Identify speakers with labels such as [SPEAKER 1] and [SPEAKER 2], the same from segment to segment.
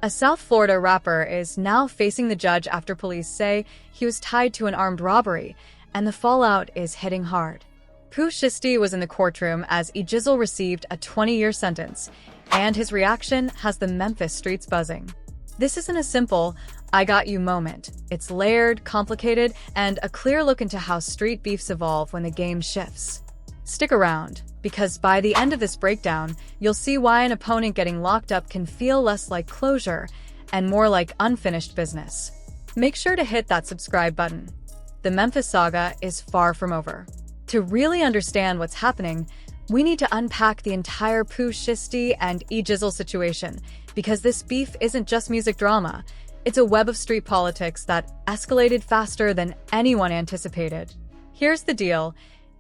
[SPEAKER 1] A South Florida rapper is now facing the judge after police say he was tied to an armed robbery, and the fallout is hitting hard. Pooh Shiesty was in the courtroom as Jizzle received a 20-year sentence, and his reaction has the Memphis streets buzzing. This isn't a simple, "I got you" moment. It's layered, complicated, and a clear look into how street beefs evolve when the game shifts. Stick around, because by the end of this breakdown, you'll see why an opponent getting locked up can feel less like closure and more like unfinished business. Make sure to hit that subscribe button. The Memphis saga is far from over. To really understand what's happening, we need to unpack the entire Pooh Shiesty and Jizzle situation, because this beef isn't just music drama. It's a web of street politics that escalated faster than anyone anticipated. Here's the deal.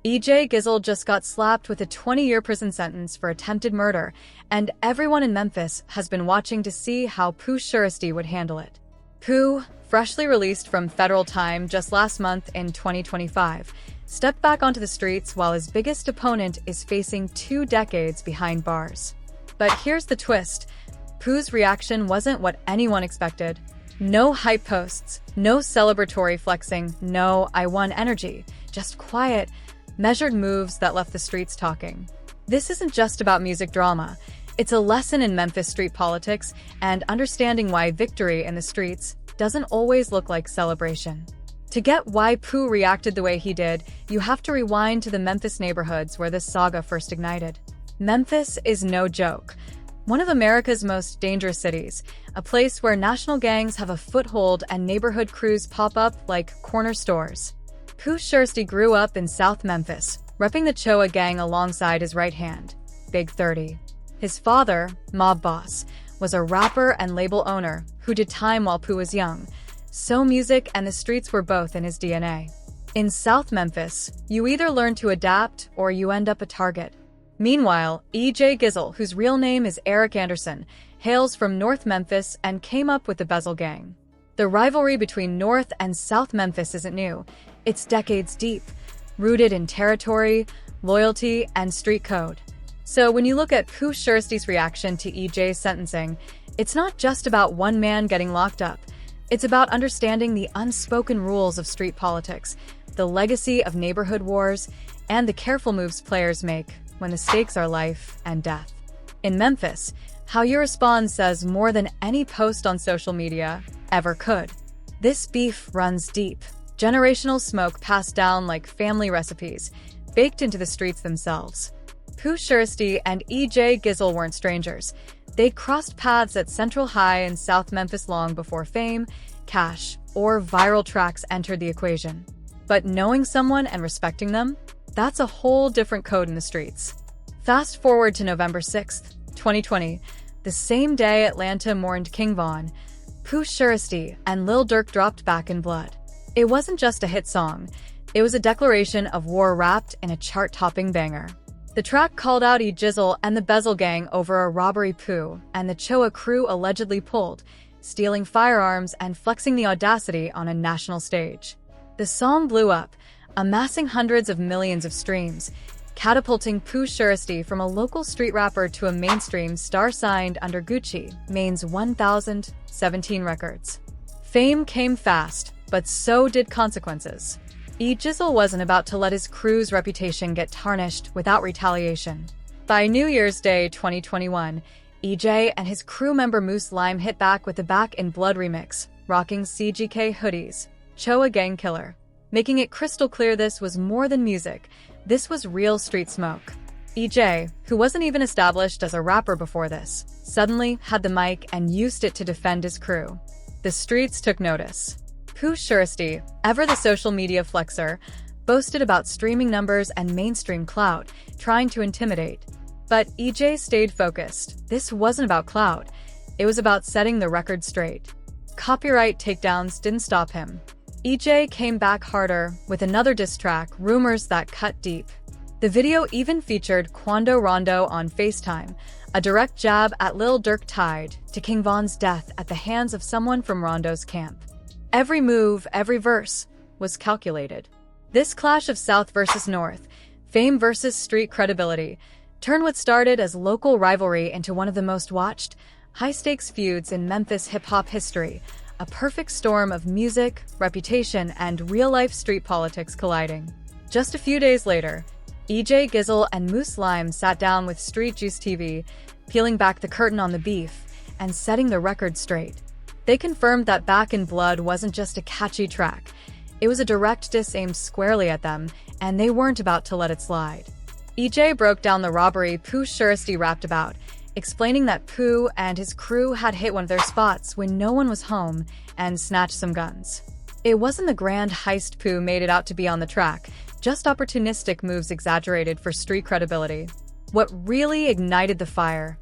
[SPEAKER 1] Jizzle just got slapped with a 20-year prison sentence for attempted murder, and everyone in Memphis has been watching to see how Pooh Shiesty would handle it. Pooh, freshly released from federal time just last month in 2025, stepped back onto the streets while his biggest opponent is facing 2 decades behind bars. But here's the twist. Pooh's reaction wasn't what anyone expected. No hype posts, no celebratory flexing, no "I won" energy, just quiet, measured moves that left the streets talking. This isn't just about music drama. It's a lesson in Memphis street politics and understanding why victory in the streets doesn't always look like celebration. To get why Pooh reacted the way he did, you have to rewind to the Memphis neighborhoods where this saga first ignited. Memphis is no joke. One of America's most dangerous cities, a place where national gangs have a foothold and neighborhood crews pop up like corner stores. Pooh Shiesty grew up in South Memphis, repping the Choa gang alongside his right hand, Big 30. His father, Mob Boss, was a rapper and label owner who did time while Pooh was young, so music and the streets were both in his DNA. In South Memphis, you either learn to adapt or you end up a target. Meanwhile, Jizzle, whose real name is Eric Anderson, hails from North Memphis and came up with the Bezel Gang. The rivalry between North and South Memphis isn't new. It's decades deep, rooted in territory, loyalty, and street code. So when you look at Pooh Shiesty's reaction to EJ's sentencing, it's not just about one man getting locked up. It's about understanding the unspoken rules of street politics, the legacy of neighborhood wars, and the careful moves players make when the stakes are life and death. In Memphis, how you respond says more than any post on social media ever could. This beef runs deep. Generational smoke passed down like family recipes, baked into the streets themselves. Pooh Shiesty and Jizzle weren't strangers. They'd crossed paths at Central High in South Memphis long before fame, cash, or viral tracks entered the equation. But knowing someone and respecting them, that's a whole different code in the streets. Fast forward to November 6th, 2020, the same day Atlanta mourned King Von, Pooh Shiesty and Lil Durk dropped Back in Blood. It wasn't just a hit song, it was a declaration of war wrapped in a chart-topping banger. The track called out Jizzle and the Bezel Gang over a robbery Pooh and the Choa crew allegedly pulled, stealing firearms and flexing the audacity on a national stage. The song blew up, amassing hundreds of millions of streams, catapulting Pooh Shiesty from a local street rapper to a mainstream star signed under Gucci Mane's 1017 records. Fame came fast, but so did consequences. Jizzle wasn't about to let his crew's reputation get tarnished without retaliation. By New Year's Day 2021, EJ and his crew member Moose Lime hit back with the Back in Blood remix, rocking CGK hoodies, Choa Gang Killer, making it crystal clear this was more than music. This was real street smoke. EJ, who wasn't even established as a rapper before this, suddenly had the mic and used it to defend his crew. The streets took notice. Pooh Shiesty, ever the social media flexer, boasted about streaming numbers and mainstream clout, trying to intimidate. But EJ stayed focused. This wasn't about clout. It was about setting the record straight. Copyright takedowns didn't stop him. EJ came back harder with another diss track, Rumors That Cut Deep. The video even featured Quando Rondo on FaceTime, a direct jab at Lil Durk tied to King Von's death at the hands of someone from Rondo's camp. Every move, every verse, was calculated. This clash of South versus North, fame versus street credibility, turned what started as local rivalry into one of the most watched, high-stakes feuds in Memphis hip-hop history, a perfect storm of music, reputation, and real-life street politics colliding. Just a few days later, EJ Gizzle and Moose Lime sat down with Street Juice TV, peeling back the curtain on the beef and setting the record straight. They confirmed that Back in Blood wasn't just a catchy track. It was a direct diss aimed squarely at them, and they weren't about to let it slide. EJ broke down the robbery Pooh Shiesty rapped about, explaining that Pooh and his crew had hit one of their spots when no one was home and snatched some guns. It wasn't the grand heist Pooh made it out to be on the track, just opportunistic moves exaggerated for street credibility. What really ignited the fire,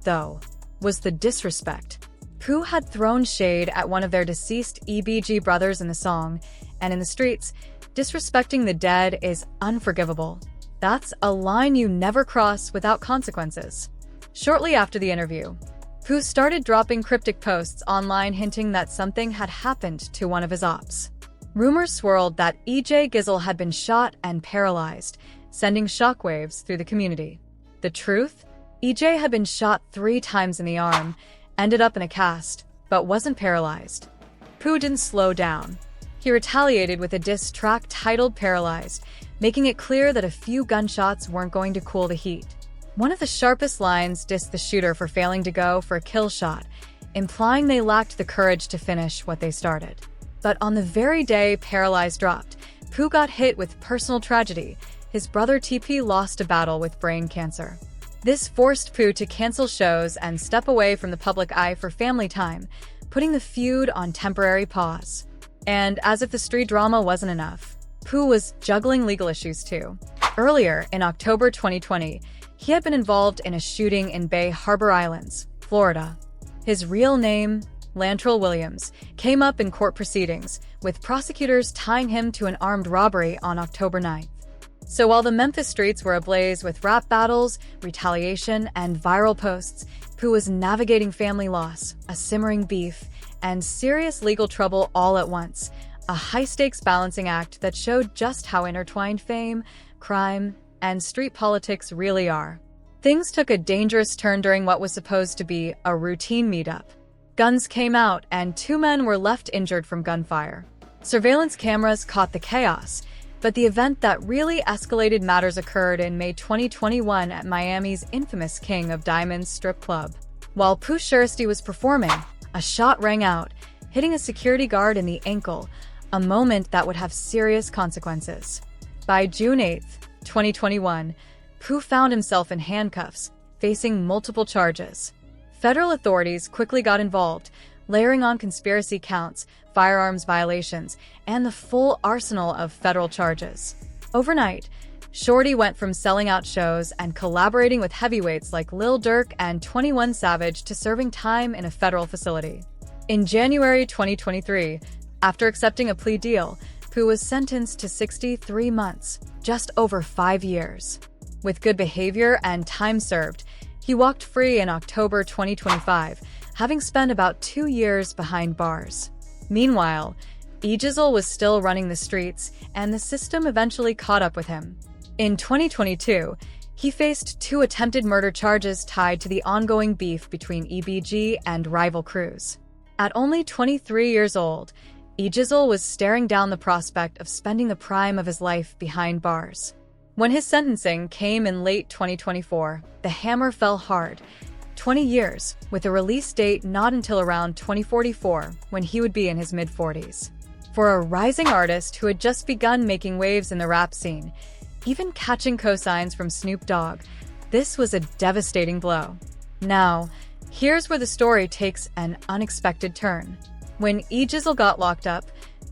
[SPEAKER 1] though, was the disrespect. Pooh had thrown shade at one of their deceased EBG brothers in the song, and in the streets, disrespecting the dead is unforgivable. That's a line you never cross without consequences. Shortly after the interview, Pooh started dropping cryptic posts online hinting that something had happened to one of his ops. Rumors swirled that EJ Gizzle had been shot and paralyzed, sending shockwaves through the community. The truth? EJ had been shot 3 times in the arm, ended up in a cast, but wasn't paralyzed. Pooh didn't slow down. He retaliated with a diss track titled Paralyzed, making it clear that a few gunshots weren't going to cool the heat. One of the sharpest lines dissed the shooter for failing to go for a kill shot, implying they lacked the courage to finish what they started. But on the very day Paralyzed dropped, Pooh got hit with personal tragedy. His brother TP lost a battle with brain cancer. This forced Pooh to cancel shows and step away from the public eye for family time, putting the feud on temporary pause. And as if the street drama wasn't enough, Pooh was juggling legal issues too. Earlier, in October 2020, he had been involved in a shooting in Bay Harbor Islands, Florida. His real name, Lantrell Williams, came up in court proceedings, with prosecutors tying him to an armed robbery on October 9th. So while the Memphis streets were ablaze with rap battles, retaliation, and viral posts, Pooh was navigating family loss, a simmering beef, and serious legal trouble all at once, a high-stakes balancing act that showed just how intertwined fame, crime, and street politics really are. Things took a dangerous turn during what was supposed to be a routine meetup. Guns came out, and 2 men were left injured from gunfire. Surveillance cameras caught the chaos, but the event that really escalated matters occurred in May 2021 at Miami's infamous King of Diamonds strip club. While Pooh Shiesty was performing, a shot rang out, hitting a security guard in the ankle, a moment that would have serious consequences. By June 8, 2021, Pooh found himself in handcuffs, facing multiple charges. Federal authorities quickly got involved, layering on conspiracy counts, firearms violations, and the full arsenal of federal charges. Overnight, Shorty went from selling out shows and collaborating with heavyweights like Lil Durk and 21 Savage to serving time in a federal facility. In January 2023, after accepting a plea deal, Pooh was sentenced to 63 months, just over 5 years. With good behavior and time served, he walked free in October 2025, having spent about 2 years behind bars. Meanwhile, EJizzle was still running the streets, and the system eventually caught up with him. In 2022, he faced 2 attempted murder charges tied to the ongoing beef between EBG and rival crews. At only 23 years old, EJizzle was staring down the prospect of spending the prime of his life behind bars. When his sentencing came in late 2024, the hammer fell hard. 20 years, with a release date not until around 2044, when he would be in his mid-40s. For a rising artist who had just begun making waves in the rap scene, even catching cosigns from Snoop Dogg, this was a devastating blow. Now, here's where the story takes an unexpected turn. When EJizzle got locked up,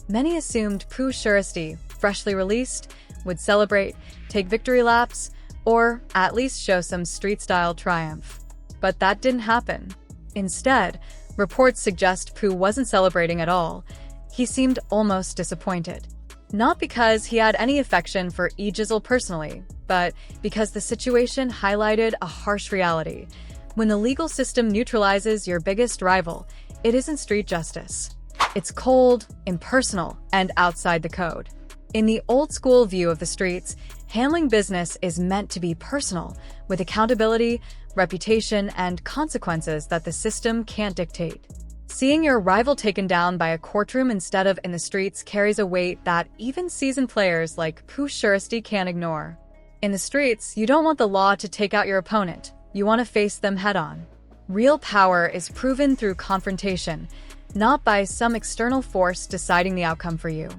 [SPEAKER 1] many assumed Pooh Shiesty, freshly released, would celebrate, take victory laps, or at least show some street-style triumph. But that didn't happen. Instead, reports suggest Pooh wasn't celebrating at all. He seemed almost disappointed. Not because he had any affection for EJizzle personally, but because the situation highlighted a harsh reality. When the legal system neutralizes your biggest rival, it isn't street justice. It's cold, impersonal, and outside the code. In the old-school view of the streets, handling business is meant to be personal, with accountability, reputation, and consequences that the system can't dictate. Seeing your rival taken down by a courtroom instead of in the streets carries a weight that even seasoned players like Pooh Shiesty can't ignore. In the streets, you don't want the law to take out your opponent. You want to face them head-on. Real power is proven through confrontation, not by some external force deciding the outcome for you.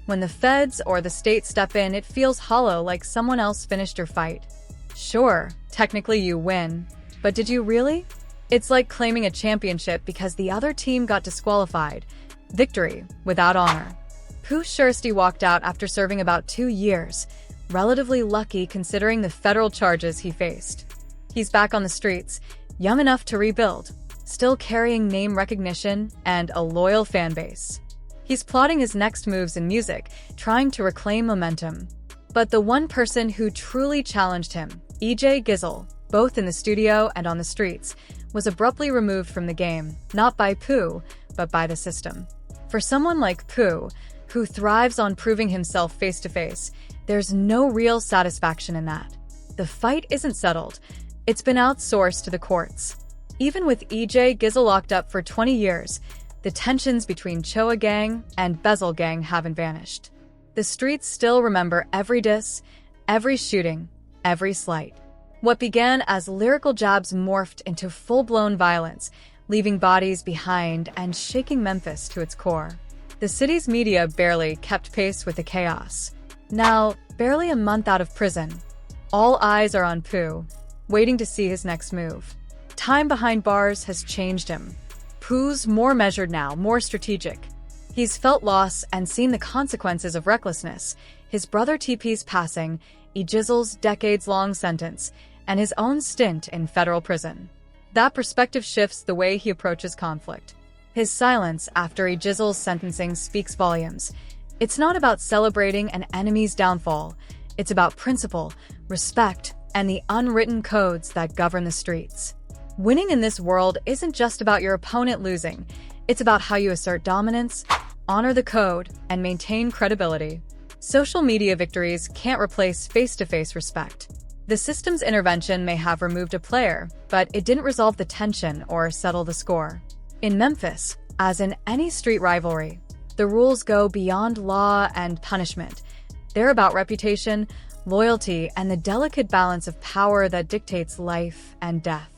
[SPEAKER 1] When the feds or the state step in, it feels hollow, like someone else finished your fight. Sure, technically you win, but did you really? It's like claiming a championship because the other team got disqualified. Victory without honor. Pooh Shiesty walked out after serving about 2 years, relatively lucky considering the federal charges he faced. He's back on the streets, young enough to rebuild, still carrying name recognition and a loyal fan base. He's plotting his next moves in music, trying to reclaim momentum. But the one person who truly challenged him, EJ Gizzle, both in the studio and on the streets, was abruptly removed from the game, not by Pooh, but by the system. For someone like Pooh, who thrives on proving himself face-to-face, there's no real satisfaction in that. The fight isn't settled. It's been outsourced to the courts. Even with EJ Gizzle locked up for 20 years, the tensions between Choa Gang and Bezel Gang haven't vanished. The streets still remember every diss, every shooting, every slight. What began as lyrical jabs morphed into full-blown violence, leaving bodies behind and shaking Memphis to its core. The city's media barely kept pace with the chaos. Now, barely a month out of prison, all eyes are on Pooh, waiting to see his next move. Time behind bars has changed him. Pooh's more measured now, more strategic. He's felt loss and seen the consequences of recklessness, his brother TP's passing, Ejizzle's decades-long sentence, and his own stint in federal prison. That perspective shifts the way he approaches conflict. His silence after Ejizzle's sentencing speaks volumes. It's not about celebrating an enemy's downfall. It's about principle, respect, and the unwritten codes that govern the streets. Winning in this world isn't just about your opponent losing. It's about how you assert dominance, honor the code, and maintain credibility. Social media victories can't replace face-to-face respect. The system's intervention may have removed a player, but it didn't resolve the tension or settle the score. In Memphis, as in any street rivalry, the rules go beyond law and punishment. They're about reputation, loyalty, and the delicate balance of power that dictates life and death.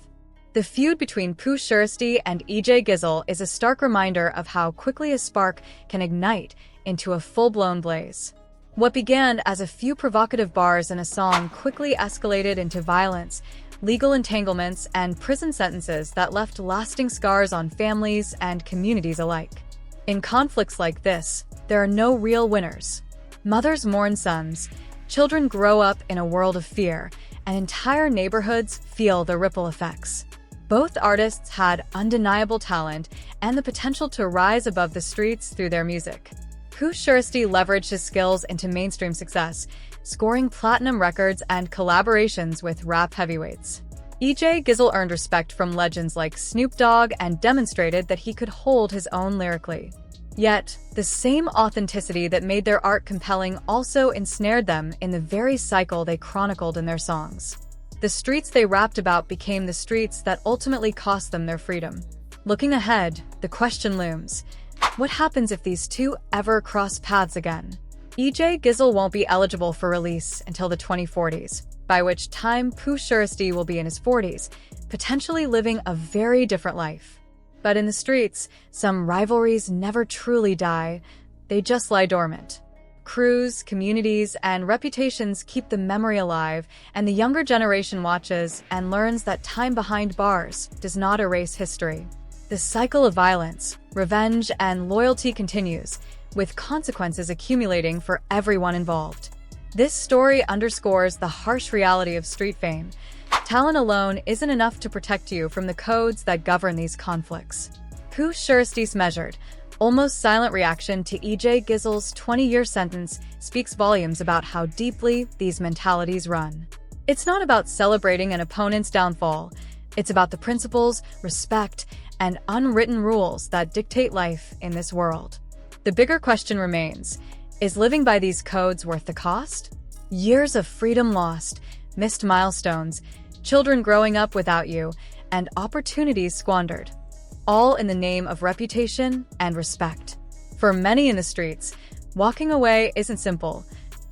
[SPEAKER 1] The feud between Pooh Shiesty and EJ Gizzle is a stark reminder of how quickly a spark can ignite into a full-blown blaze. What began as a few provocative bars in a song quickly escalated into violence, legal entanglements, and prison sentences that left lasting scars on families and communities alike. In conflicts like this, there are no real winners. Mothers mourn sons, children grow up in a world of fear, and entire neighborhoods feel the ripple effects. Both artists had undeniable talent and the potential to rise above the streets through their music. Pooh Shiesty leveraged his skills into mainstream success, scoring platinum records and collaborations with rap heavyweights. EJ Gizzle earned respect from legends like Snoop Dogg and demonstrated that he could hold his own lyrically. Yet, the same authenticity that made their art compelling also ensnared them in the very cycle they chronicled in their songs. The streets they rapped about became the streets that ultimately cost them their freedom. Looking ahead, the question looms: what happens if these two ever cross paths again? EJ Gizzle won't be eligible for release until the 2040s, by which time Pooh Shiesty will be in his 40s, potentially living a very different life. But in the streets, some rivalries never truly die, they just lie dormant. Crews, communities, and reputations keep the memory alive, and the younger generation watches and learns that time behind bars does not erase history. The cycle of violence, revenge, and loyalty continues, with consequences accumulating for everyone involved. This story underscores the harsh reality of street fame. Talent alone isn't enough to protect you from the codes that govern these conflicts. Pooh Shiesty's measured, almost silent reaction to EJ Gizzle's 20-year sentence speaks volumes about how deeply these mentalities run. It's not about celebrating an opponent's downfall. It's about the principles, respect, and unwritten rules that dictate life in this world. The bigger question remains: is living by these codes worth the cost? Years of freedom lost, missed milestones, children growing up without you, and opportunities squandered, all in the name of reputation and respect. For many in the streets, walking away isn't simple,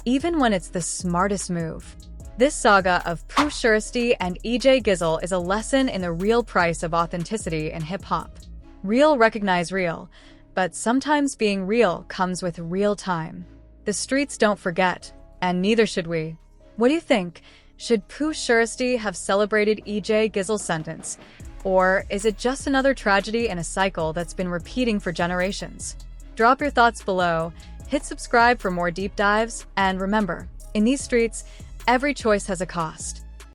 [SPEAKER 1] even when it's the smartest move. This saga of Pooh Shiesty and EJ Gizzle is a lesson in the real price of authenticity in hip-hop. Real recognize real, but sometimes being real comes with real time. The streets don't forget, and neither should we. What do you think? Should Pooh Shiesty have celebrated EJ Gizzle's sentence? Or is it just another tragedy in a cycle that's been repeating for generations? Drop your thoughts below, hit subscribe for more deep dives, and remember, in these streets, every choice has a cost.